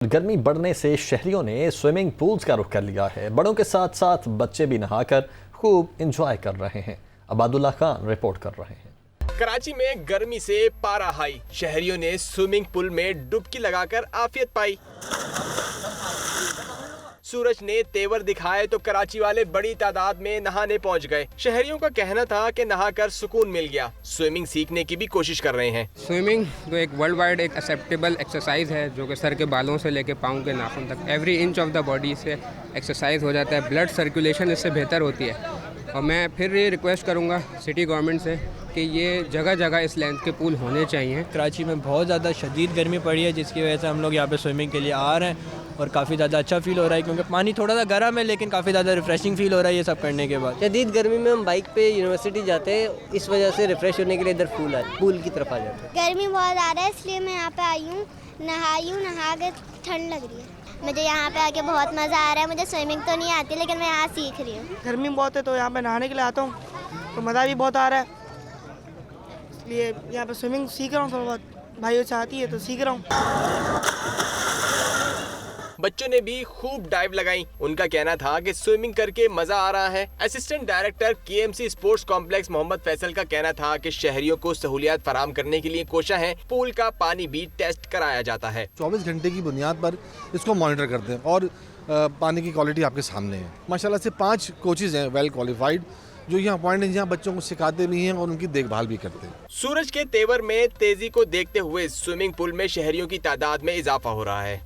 गर्मी बढ़ने से शहरियों ने स्विमिंग पूल्स का रुख कर लिया है। बड़ों के साथ साथ बच्चे भी नहाकर खूब एंजॉय कर रहे हैं। अबादुल्ला खान रिपोर्ट कर रहे हैं। कराची में गर्मी से पारा हाई, शहरियों ने स्विमिंग पूल में डुबकी लगाकर आफियत पाई। सूरज ने तेवर दिखाए तो कराची वाले बड़ी तादाद में नहाने पहुंच गए। शहरियों का कहना था कि नहाकर सुकून मिल गया। स्विमिंग सीखने की भी कोशिश कर रहे हैं। स्विमिंग तो एक वर्ल्ड वाइड एक एक्सेप्टेबल एक्सरसाइज है जो कि सर के बालों से लेके पाँव के नाखून तक every inch of the body से एक्सरसाइज हो जाता है। ब्लड सर्कुलेशन इससे बेहतर होती है। और मैं फिर ये रिक्वेस्ट करूँगा सिटी गवर्नमेंट से कि ये जगह जगह इस लेंथ के पूल होने चाहिए। कराची में बहुत ज़्यादा शदीद गर्मी पड़ी है, जिसकी वजह से हम लोग यहाँ पे स्विमिंग के लिए आ रहे हैं और काफ़ी ज़्यादा अच्छा फील हो रहा है, क्योंकि पानी थोड़ा सा गर्म है लेकिन काफ़ी ज़्यादा रिफ्रेशिंग फील हो रहा है ये सब करने के बाद। शदीद गर्मी में हम बाइक पे यूनिवर्सिटी जाते हैं, इस वजह से रिफ्रेश होने के लिए इधर पूल की तरफ आ जाते हैं। गर्मी बहुत ज़्यादा है इसलिए मैं यहाँ पे आई हूँ, नहा के ठंड लग रही है। मुझे यहाँ पे आके बहुत मज़ा आ रहा है। मुझे स्विमिंग तो नहीं आती लेकिन मैं यहाँ सीख रही हूँ। गर्मी बहुत है तो यहाँ पे नहाने के लिए आता हूँ, तो मज़ा भी बहुत आ रहा है, इसलिए यहाँ पे स्विमिंग सीख रहा हूँ। थोड़ा बहुत भाइयों से आती है तो सीख रहा हूँ। बच्चों ने भी खूब डाइव लगाई। उनका कहना था कि स्विमिंग करके मजा आ रहा है। Assistant director KMC sports complex Mohammad Faisal का कहना था कि शहरियों को सहूलियात फराहम करने के लिए कोशिश है। पूल का पानी भी टेस्ट कराया जाता है। 24 घंटे की बुनियाद पर इसको मॉनिटर करते हैं और पानी की क्वालिटी आपके सामने है। माशाल्लाह से 5 कोचेज हैं वेल क्वालिफाइड जो यहाँ अपॉइंट हैं, जहाँ बच्चों को सिखाते भी हैं और उनकी देखभाल भी करते हैं। सूरज के तेवर में तेजी को देखते हुए स्विमिंग पूल में शहरियों की तादाद में इजाफा हो रहा है।